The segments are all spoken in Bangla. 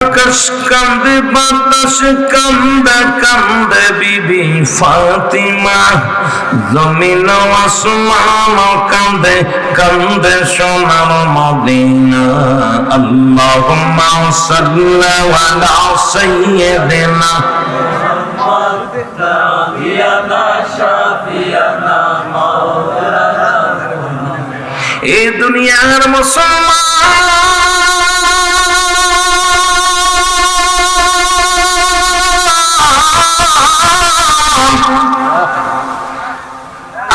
আকাশ কান্দে বাতাস কান্দে কান্দে বিবি ফাতিমা, জমিন আসমান কান্দে কান্দে সোনার মদিনা। আল্লাহুম্মা সাল্লি আলা সাইয়্যিদিনা এই দুনিয়ার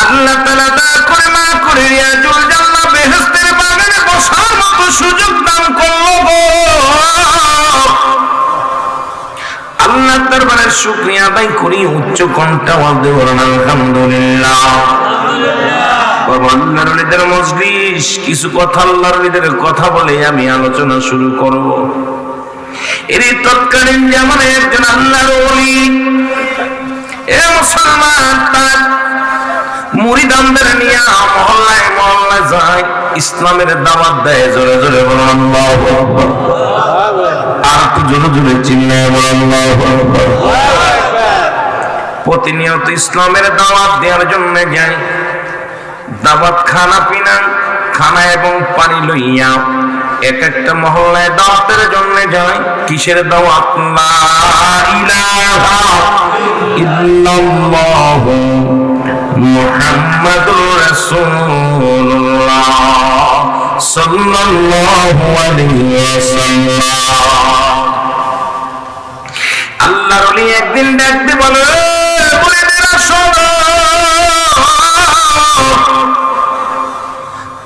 আল্লাহ তাআলা দয়া করে মা করে রিয়াজুল জান্নাহ বেহেশতের বাগানে বসার মতো সুযোগ দান করলো গো। আল্লাহ দরবারে শুকরিয়া আদায় করি, উচ্চ কণ্ঠে আওয়াজ দিয়ে বলেন আলহামদুলিল্লাহ। বাবা আল্লাহর ওলিদের মজলিস, কিছু কথা আল্লাহর ওলিদের কথা বলে আমি আলোচনা শুরু করব। এরই তৎকালীন জামানায় একজন আল্লাহর ওলি এ মুসলমান তার মুরিদানদের নিয়ে মহল্লায় মহল্লায় যায়, ইসলামের দাওয়াত দেয়। জোরে জোরে বলুন আল্লাহু আকবার। আর একটু জোরে জোরে চিল্লায় বলুন আল্লাহু আকবার। প্রতিনিয়ত ইসলামের দাওয়াত দেওয়ার জন্য যায়। দাওয়াত খানা পিনা, খানা এবং পানি লইয়া এক একটা মহল্লায় দাওয়াতের জন্য যায়। কিসের দাওয়াত? লা ইলাহা ইল্লাল্লাহু মুহাম্মাদুর রাসূলুল্লাহ সাল্লাল্লাহু আলাইহি ওয়াসাল্লাম। আল্লাহর ওলি একদিন ডাকতে বলে,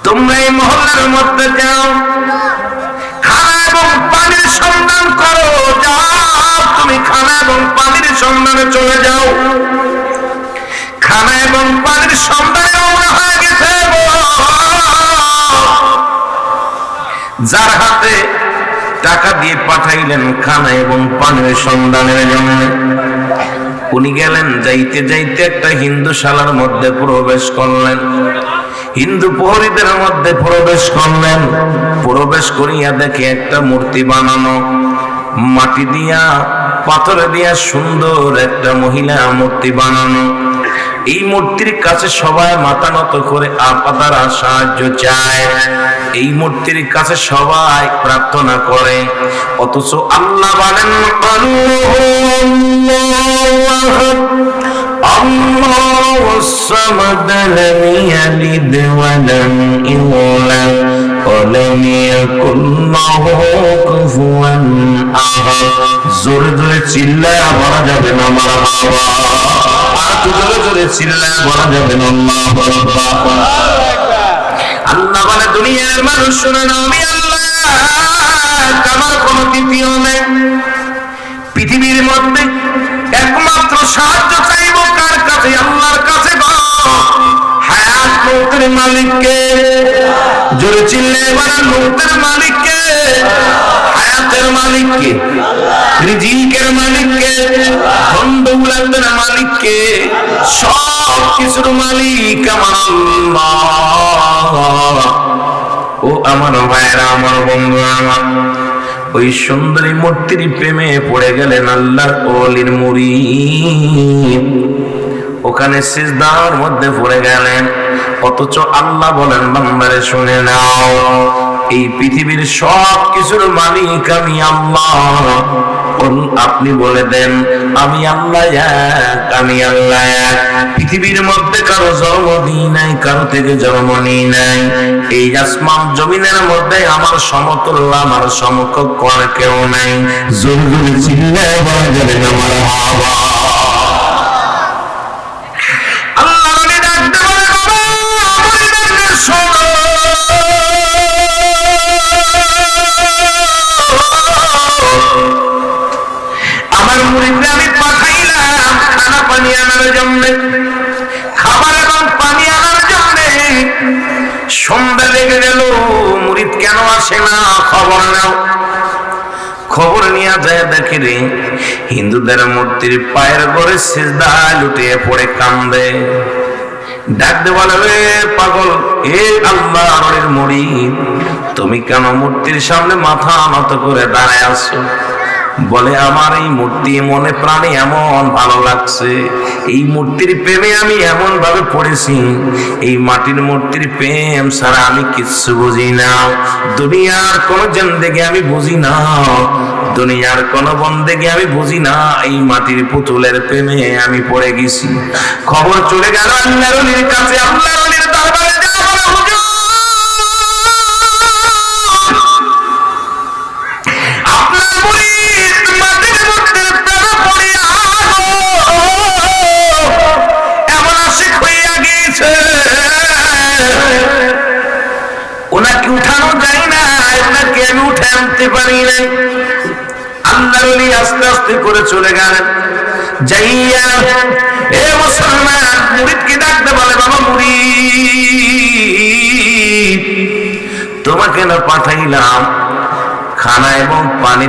তোমরা এই মহল্লার মধ্যে যাও, খানা এবং পানির সন্ধান করো। যাও, তুমি খানা এবং পানির সন্ধানে চলে যাও। খানা এবং পানির সন্ধানে রওনা হয়ে গেছে। যার হাতে টাকা দিয়ে পাঠাইলেন খানা এবং পানির সন্ধানের জন্য, উনি গেলেন। যাইতে যাইতে একটা হিন্দু শালার মধ্যে প্রবেশ করলেন, হিন্দু প্রহরীদের মধ্যে প্রবেশ করলেন। প্রবেশ করিয়া দেখে একটা মূর্তি বানানো, মাটি দিয়া পাথর দিয়া সুন্দর একটা মহিলা মূর্তি বানানো। এই মূর্তির কাছে সবাই মাথা নত করে আপাতারা সাহায্য চায়। এই মূর্তির কাছে সবাই প্রার্থনা করে, অথচ আল্লাহ বলেন আল্লাহুস সামাদ লাম ইয়ালিদ ওয়া লাম ইউলাদ ওয়া লাম ইয়াকুল লাহু কুফুয়ান আহাদ। জোরে জোরে চিল্লায় বলা যাবে না মারহাবা। আর জোরে জোরে চিল্লায় বলা যাবে না আল্লাহু আকবার। আল্লাহ বলে, দুনিয়ার মানুষ শুনে নাও, আমি আল্লাহ, আমার কোনো দ্বিতীয় নেই। পৃথিবীর মধ্যে একমাত্র সাহায্য চাইব কার কাছে? আল্লাহর কাছে। হায়াত মৌতের মালিককে। জোরে চিল্লায় বলেন, মৌতের মালিককে, হায়াতের মালিককে, রিজিকের মালিককে, ধন দৌলতের মালিককে, সব কিছুর মালিক আমার আল্লাহ। ও আমার ভাইরা, আমার বন্ধুরা, আমার ওই সুন্দরী মূর্তির প্রেমে পড়ে গেলেন আল্লাহর ওলির মুরিদ। ওখানে সিজদার মধ্যে পড়ে গেলেন। অথচ আল্লাহ বলেন, বান্দারে শুনে নাও, এই পৃথিবীর সব কিছুর মালিক আমি আল্লাহ। আপনি বলে দেন, আমি আল্লাহ এক, আমি আল্লাহ এক। পৃথিবীর মধ্যে কারো জন্ম দিই নাই, কারো থেকে জন্ম নিই নাই। এই আসমান জমিনের মধ্যে আমার সমতুল্য, আমার সমকক্ষ আর কেউ নাই। জোরে জোরে চিল্লায় বলা যাবে না মারহাবা। আমার মুরিদকে আমি পাঠাইলাম খানা পানি আনার জন্য, খাবার এবং পানি আনার জন্য। সন্ধ্যা লেগে গেল, মুরিদ কেন আসে না? খবর নাও। খবর নিয়ে যায়, দেখে রে হিন্দুদের মূর্তির পায়ের ঘরে সিজদায় লুটিয়ে পড়ে কান্দে। ডাক দে বলে, রে পাগল, এ আল্লাহর মুরিদ, তুমি কেন মূর্তির সামনে মাথা নত করে দাঁড়ায় আছো? বলে আমার এই মূর্তি মনে প্রাণে এমন ভালো লাগছে, এই মূর্তির প্রেমে আমি এমন ভাবে পড়েছি, এই মাটির মূর্তির প্রেম ছাড়া আমি কিচ্ছু বুঝি না, দুনিয়ার কোন জিন্দেগি আমি বুঝি না, দুনিয়ার কোন বন্দেগি আমি বুঝি না, এই মাটির পুতুলের প্রেমে আমি পড়ে গেছি। খবর চলে গেল আল্লাহর ওলির কাছে, আল্লাহর ওলির দরবারে যাওয়া বলে, হুজুর আপনার মুরিদ মাটির মূর্তির প্রেমে পড়িয়া এমন আশিক হইয়া গিয়েছে, ওনাকে উঠানো যায় না, ওনাকে আমি উঠে আনতে পারি না। আল্লাহর ওলি আস্তে আস্তে করে চলে গেলেন, যাইয়া এ মুসলমান মুরিদকে ডাকতে বলে, বাবা মুরিদ তোমাকে না পাঠাইলাম খানা এবং পানির